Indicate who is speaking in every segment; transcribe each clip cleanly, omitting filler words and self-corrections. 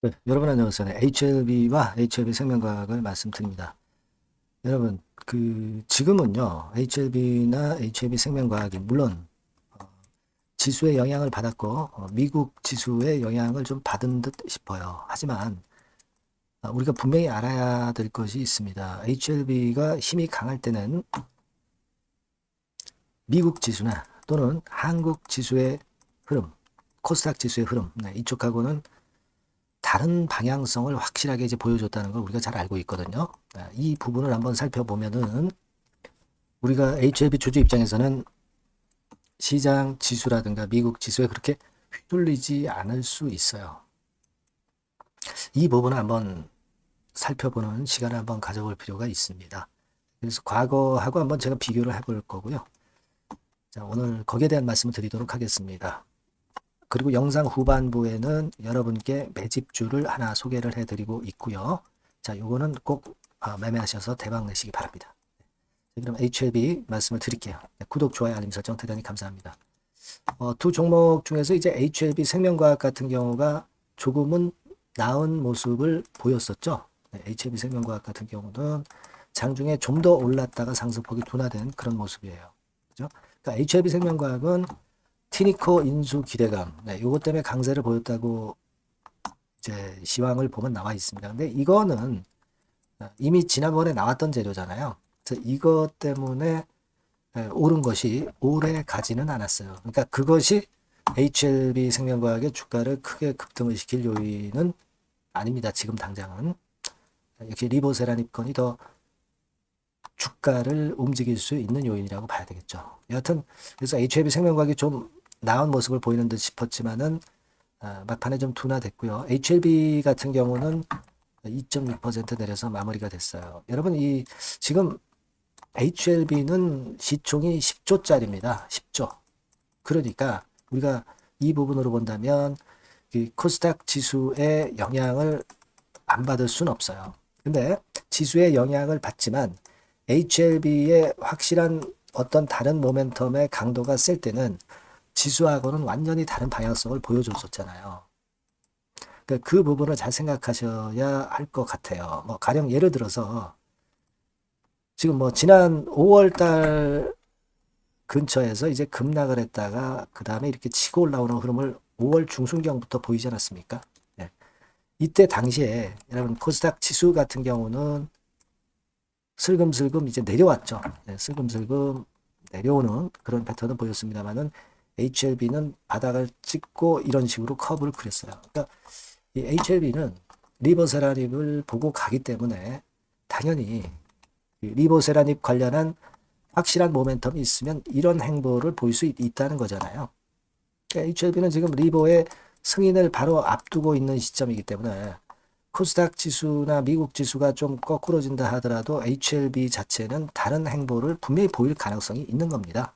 Speaker 1: 네, 여러분 안녕하세요. 네, HLB와 HLB 생명과학을 말씀드립니다. 여러분, 지금은요, HLB나 HLB 생명과학이 물론 지수의 영향을 받았고, 미국 지수의 영향을 좀 받은 듯 싶어요. 하지만 우리가 분명히 알아야 될 것이 있습니다. HLB가 힘이 강할 때는 미국 지수나 또는 한국 지수의 흐름, 코스닥 지수의 흐름, 네, 이쪽하고는 다른 방향성을 확실하게 이제 보여줬다는 걸 우리가 잘 알고 있거든요. 이 부분을 한번 살펴보면은 우리가 HLB 주주 입장에서는 시장 지수라든가 미국 지수에 그렇게 휘둘리지 않을 수 있어요. 이 부분을 한번 살펴보는 시간을 한번 가져볼 필요가 있습니다. 그래서 과거하고 한번 제가 비교를 해볼 거고요. 자, 오늘 거기에 대한 말씀을 드리도록 하겠습니다. 그리고 영상 후반부에는 여러분께 매집주를 하나 소개를 해드리고 있고요. 자, 요거는 꼭 매매하셔서 대박 내시기 바랍니다. 그럼 HLB 말씀을 드릴게요. 구독, 좋아요, 알림 설정 대단히 감사합니다. 두 종목 중에서 이제 HLB 생명과학 같은 경우가 조금은 나은 모습을 보였었죠. HLB 생명과학 같은 경우는 장중에 좀 더 올랐다가 상승폭이 둔화된 그런 모습이에요. 그죠? 그러니까 HLB 생명과학은 티니코 인수 기대감, 요것 때문에 강세를 보였다고 이제 시황을 보면 나와 있습니다. 근데 이거는 이미 지난번에 나왔던 재료잖아요. 그래서 이것 때문에 오른 것이 오래 가지는 않았어요. 그러니까 그것이 HLB 생명과학의 주가를 크게 급등을 시킬 요인은 아닙니다. 지금 당장은. 역시 리보세라닙건이 더 주가를 움직일 수 있는 요인이라고 봐야 되겠죠. 여하튼 그래서 HLB 생명과학이 좀 나은 모습을 보이는 듯 싶었지만은 막판에 좀 둔화됐고요. HLB 같은 경우는 2.6% 내려서 마무리가 됐어요. 여러분 지금 HLB는 시총이 10조짜리입니다. 10조. 그러니까 우리가 이 부분으로 본다면 코스닥 지수의 영향을 안 받을 수는 없어요. 근데 지수의 영향을 받지만 HLB의 확실한 어떤 다른 모멘텀의 강도가 셀 때는 지수하고는 완전히 다른 방향성을 보여줬었잖아요. 그러니까 그 부분을 잘 생각하셔야 할 것 같아요. 뭐 가령 예를 들어서 지금 뭐 지난 5월 달 근처에서 이제 급락을 했다가 그 다음에 이렇게 치고 올라오는 흐름을 5월 중순경부터 보이지 않았습니까? 네. 이때 당시에 여러분 코스닥 지수 같은 경우는 슬금슬금 이제 내려왔죠. 네, 슬금슬금 내려오는 그런 패턴을 보였습니다만은 HLB는 바닥을 찍고 이런 식으로 커브를 그렸어요. 그러니까 이 HLB는 리버세라닙을 보고 가기 때문에 당연히 리보세라닙 관련한 확실한 모멘텀이 있으면 이런 행보를 보일 수 있다는 거잖아요. 그러니까 HLB는 지금 리보의 승인을 바로 앞두고 있는 시점이기 때문에 코스닥 지수나 미국 지수가 좀 거꾸러진다 하더라도 HLB 자체는 다른 행보를 분명히 보일 가능성이 있는 겁니다.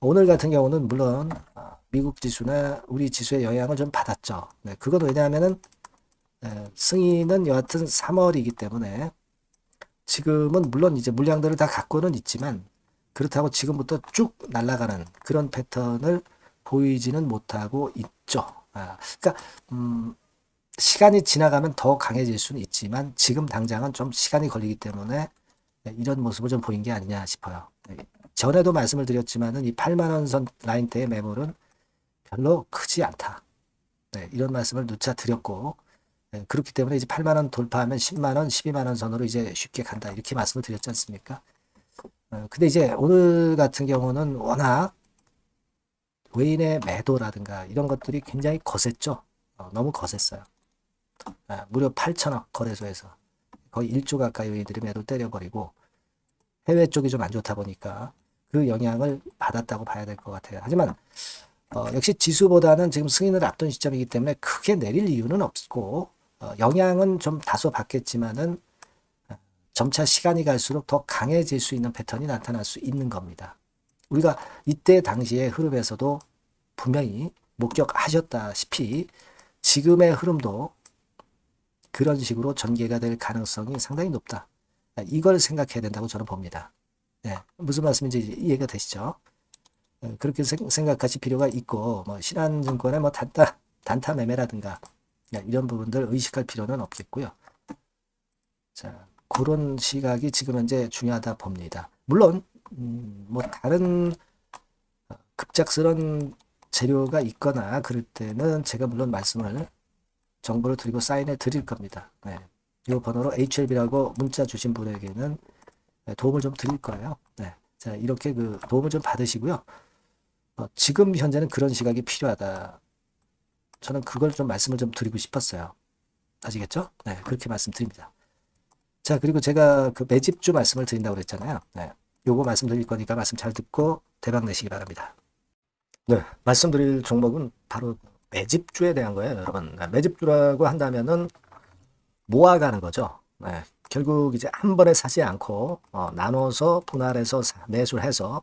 Speaker 1: 오늘 같은 경우는 물론 미국 지수나 우리 지수의 영향을 좀 받았죠. 네, 그건 왜냐하면은 승인은 여하튼 3월이기 때문에 지금은 물론 이제 물량들을 다 갖고는 있지만 그렇다고 지금부터 쭉 날아가는 그런 패턴을 보이지는 못하고 있죠. 그러니까 시간이 지나가면 더 강해질 수는 있지만 지금 당장은 좀 시간이 걸리기 때문에 이런 모습을 좀 보인 게 아니냐 싶어요. 전에도 말씀을 드렸지만은 이 8만 원 선 라인대의 매물은 별로 크지 않다. 이런 말씀을 누차 드렸고 그렇기 때문에 이제 8만 원 돌파하면 10만 원, 12만 원 선으로 이제 쉽게 간다. 이렇게 말씀을 드렸지 않습니까? 근데 이제 오늘 같은 경우는 워낙 외인의 매도라든가 이런 것들이 굉장히 거셌죠. 너무 거셌어요. 무려 8천억 거래소에서 거의 1조 가까이 외인들이 매도 때려버리고 해외 쪽이 좀 안 좋다 보니까 그 영향을 받았다고 봐야 될 것 같아요. 하지만 역시 지수보다는 지금 승인을 앞둔 시점이기 때문에 크게 내릴 이유는 없고 영향은 좀 다소 받겠지만은 점차 시간이 갈수록 더 강해질 수 있는 패턴이 나타날 수 있는 겁니다. 우리가 이때 당시의 흐름에서도 분명히 목격하셨다시피 지금의 흐름도 그런 식으로 전개가 될 가능성이 상당히 높다. 이걸 생각해야 된다고 저는 봅니다. 네, 무슨 말씀인지 이해가 되시죠? 그렇게 생각하실 필요가 있고 뭐 신한증권의 뭐 단타 매매라든가 이런 부분들 의식할 필요는 없겠고요. 자, 그런 시각이 지금 현재 중요하다 봅니다. 물론 뭐 다른 급작스런 재료가 있거나 그럴 때는 제가 물론 말씀을 정보를 드리고 사인해 드릴 겁니다. 네. 이 번호로 HLB라고 문자 주신 분에게는 도움을 좀 드릴 거예요. 네. 자, 이렇게 그 도움을 좀 받으시고요. 지금 현재는 그런 시각이 필요하다. 저는 그걸 좀 말씀을 좀 드리고 싶었어요. 아시겠죠? 네, 그렇게 말씀드립니다. 자, 그리고 제가 그 매집주 말씀을 드린다고 그랬잖아요. 네. 요거 말씀드릴 거니까 말씀 잘 듣고 대박 내시기 바랍니다. 네, 말씀드릴 종목은 바로 매집주에 대한 거예요, 여러분. 매집주라고 한다면은 모아가는 거죠. 네, 결국 이제 한 번에 사지 않고 나눠서 분할해서 매수를 해서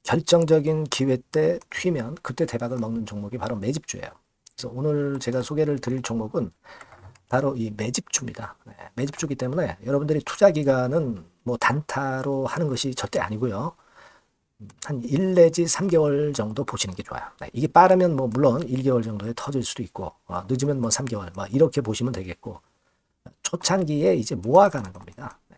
Speaker 1: 결정적인 기회 때 튀면 그때 대박을 먹는 종목이 바로 매집주예요. 그래서 오늘 제가 소개를 드릴 종목은 바로 이 매집주입니다. 네, 매집주기 때문에 여러분들이 투자 기간은 뭐 단타로 하는 것이 절대 아니고요. 한 1 내지 3개월 정도 보시는 게 좋아요. 네, 이게 빠르면 뭐 물론 1개월 정도에 터질 수도 있고 늦으면 뭐 3개월 뭐 이렇게 보시면 되겠고 초창기에 이제 모아가는 겁니다. 네,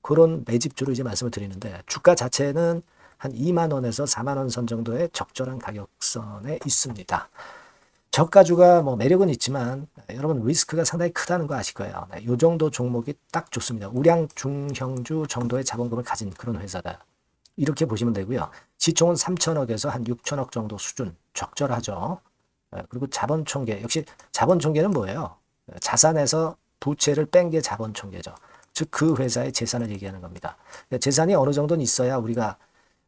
Speaker 1: 그런 매집주로 이제 말씀을 드리는데 주가 자체는 한 2만 원에서 4만 원 선 정도의 적절한 가격선에 있습니다. 저가주가 뭐 매력은 있지만 여러분 리스크가 상당히 크다는 거 아실 거예요. 네, 이 정도 종목이 딱 좋습니다. 우량 중형주 정도의 자본금을 가진 그런 회사다. 이렇게 보시면 되고요. 시총은 3천억에서 한 6천억 정도 수준 적절하죠. 그리고 자본 총계 역시 자본 총계는 뭐예요? 자산에서 부채를 뺀 게 자본 총계죠. 즉 그 회사의 재산을 얘기하는 겁니다. 재산이 어느 정도는 있어야 우리가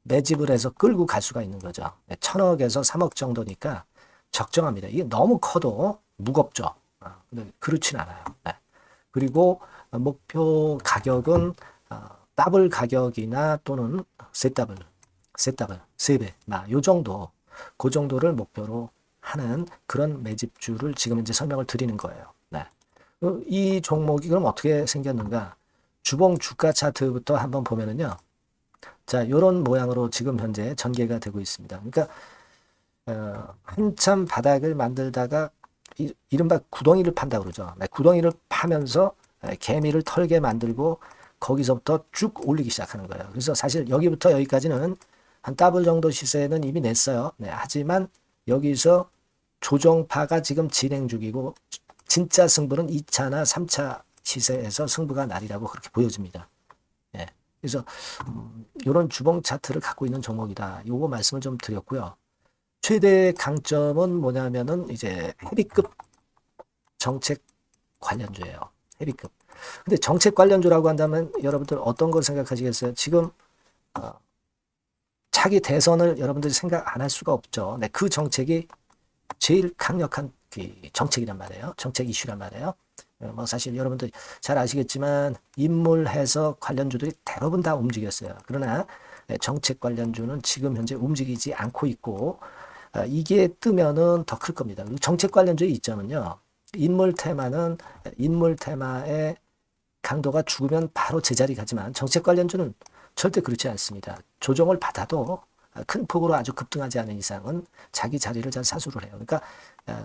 Speaker 1: 매집을 해서 끌고 갈 수가 있는 거죠. 1,000억에서 3억 정도니까 적정합니다. 이게 너무 커도 무겁죠. 근데 그렇진 않아요. 네. 그리고 목표 가격은 더블 가격이나 또는 세 더블, 세 배, 요 정도, 그 정도를 목표로 하는 그런 매집주를 지금 이제 설명을 드리는 거예요. 네. 이 종목이 그럼 어떻게 생겼는가? 주봉 주가 차트부터 한번 보면은요. 자, 이런 모양으로 지금 현재 전개가 되고 있습니다. 그러니까 한참 바닥을 만들다가 이른바 구덩이를 판다고 그러죠. 네, 구덩이를 파면서 개미를 털게 만들고 거기서부터 쭉 올리기 시작하는 거예요. 그래서 사실 여기부터 여기까지는 한 더블 정도 시세는 이미 냈어요. 네, 하지만 여기서 조정파가 지금 진행 중이고 진짜 승부는 2차나 3차 시세에서 승부가 나리라고 그렇게 보여집니다. 네, 그래서 이런 주봉 차트를 갖고 있는 종목이다. 요거 말씀을 좀 드렸고요. 최대 강점은 뭐냐면은 이제 헤비급 정책 관련주예요. 헤비급. 근데 정책 관련주라고 한다면 여러분들 어떤 걸 생각하시겠어요? 지금 차기 대선을 여러분들이 생각 안 할 수가 없죠. 네, 그 정책이 제일 강력한 그 정책이란 말이에요. 정책 이슈란 말이에요. 뭐 사실 여러분들 잘 아시겠지만 인물해서 관련주들이 대부분 다 움직였어요. 그러나 정책 관련주는 지금 현재 움직이지 않고 있고 이게 뜨면은 더 클 겁니다. 정책 관련주의 이점은요. 인물 테마의 강도가 죽으면 바로 제자리 가지만 정책 관련주는 절대 그렇지 않습니다. 조정을 받아도 큰 폭으로 아주 급등하지 않은 이상은 자기 자리를 잘 사수를 해요. 그러니까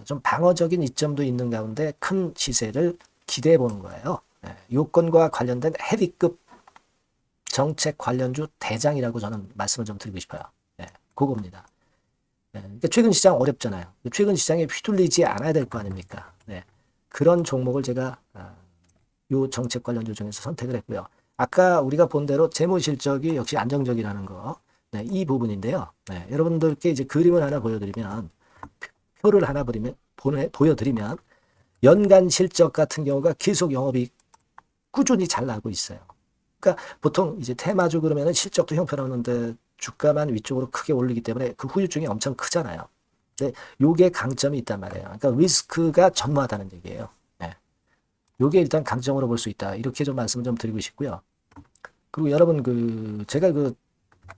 Speaker 1: 좀 방어적인 이점도 있는 가운데 큰 시세를 기대해 보는 거예요. 요건과 관련된 헤비급 정책 관련주 대장이라고 저는 말씀을 좀 드리고 싶어요. 그겁니다. 그러니까 최근 시장 어렵잖아요. 최근 시장에 휘둘리지 않아야 될 거 아닙니까? 그런 종목을 제가 요 정책 관련주 중에서 선택을 했고요. 아까 우리가 본 대로 재무 실적이 역시 안정적이라는 거, 이 부분인데요. 여러분들께 이제 그림을 하나 보여드리면 표를 하나 보여드리면 연간 실적 같은 경우가 계속 영업이익 꾸준히 잘 나고 있어요. 그러니까 보통 이제 테마주 그러면은 실적도 형편없는데 주가만 위쪽으로 크게 올리기 때문에 그 후유증이 엄청 크잖아요. 근데 요게 강점이 있단 말이에요. 그러니까 리스크가 전무하다는 얘기예요. 요게 일단 강점으로 볼 수 있다. 이렇게 좀 말씀을 좀 드리고 싶고요. 그리고 여러분 제가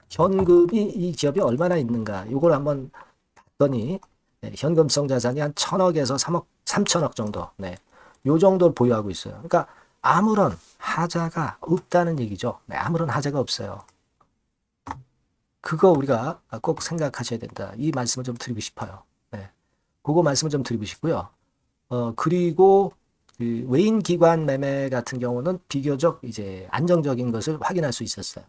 Speaker 1: 현금이 이 기업이 얼마나 있는가 요걸 한번 봤더니 현금성 자산이 한 1,000억에서 3천억 정도. 요 정도를 보유하고 있어요. 그러니까 아무런 하자가 없다는 얘기죠. 아무런 하자가 없어요. 그거 우리가 꼭 생각하셔야 된다. 이 말씀을 좀 드리고 싶어요. 그거 말씀을 좀 드리고 싶고요. 그리고 그 외인 기관 매매 같은 경우는 비교적 이제 안정적인 것을 확인할 수 있었어요.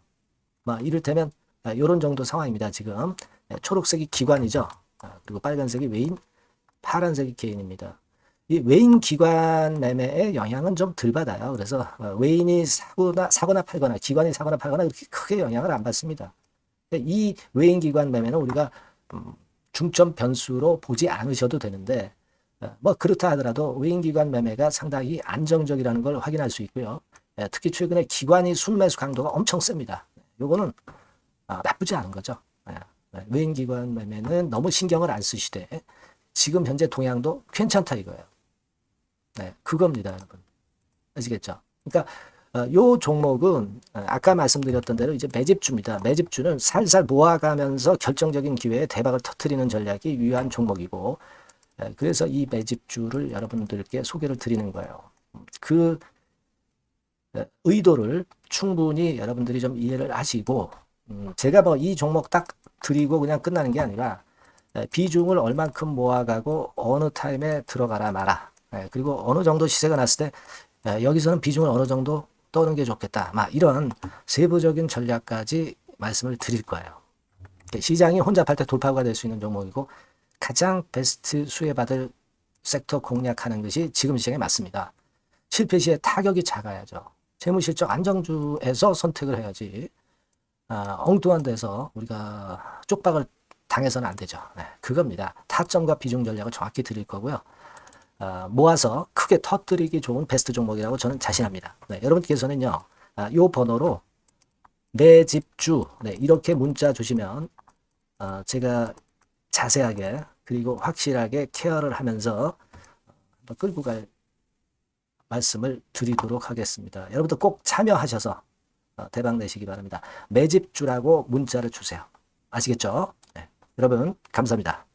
Speaker 1: 이를테면 이런 정도 상황입니다. 지금 초록색이 기관이죠. 그리고 빨간색이 외인, 파란색이 개인입니다. 이 외인 기관 매매의 영향은 좀 덜 받아요. 그래서 외인이 사거나 팔거나 기관이 사거나 팔거나 그렇게 크게 영향을 안 받습니다. 이 외인 기관 매매는 우리가 중점 변수로 보지 않으셔도 되는데 그렇다 하더라도 외인 기관 매매가 상당히 안정적이라는 걸 확인할 수 있고요. 특히 최근에 기관이 순매수 강도가 엄청 셉니다. 요거는 나쁘지 않은 거죠. 외인 기관 매매는 너무 신경을 안 쓰시되 지금 현재 동향도 괜찮다 이거예요. 그겁니다, 여러분. 아시겠죠? 그러니까 요 종목은 아까 말씀드렸던 대로 이제 매집주입니다. 매집주는 살살 모아가면서 결정적인 기회에 대박을 터뜨리는 전략이 유효한 종목이고, 그래서 이 매집주를 여러분들께 소개를 드리는 거예요. 그 의도를 충분히 여러분들이 좀 이해를 하시고, 제가 이 종목 딱 드리고 그냥 끝나는 게 아니라 비중을 얼만큼 모아가고 어느 타임에 들어가라 마라. 그리고 어느 정도 시세가 났을 때 여기서는 비중을 어느 정도 떠는 게 좋겠다. 이런 세부적인 전략까지 말씀을 드릴 거예요. 시장이 혼잡할 때 돌파구가 될 수 있는 종목이고 가장 베스트 수혜받을 섹터 공략하는 것이 지금 시장에 맞습니다. 실패 시에 타격이 작아야죠. 재무실적 안정주에서 선택을 해야지 엉뚱한 데서 우리가 쪽박을 당해서는 안 되죠. 그겁니다. 타점과 비중 전략을 정확히 드릴 거고요. 모아서 크게 터뜨리기 좋은 베스트 종목이라고 저는 자신합니다. 여러분께서는요, 요 번호로 매집주 이렇게 문자 주시면 제가 자세하게 그리고 확실하게 케어를 하면서 끌고 갈 말씀을 드리도록 하겠습니다. 여러분들 꼭 참여하셔서 대박 내시기 바랍니다. 매집주라고 문자를 주세요. 아시겠죠? 여러분 감사합니다.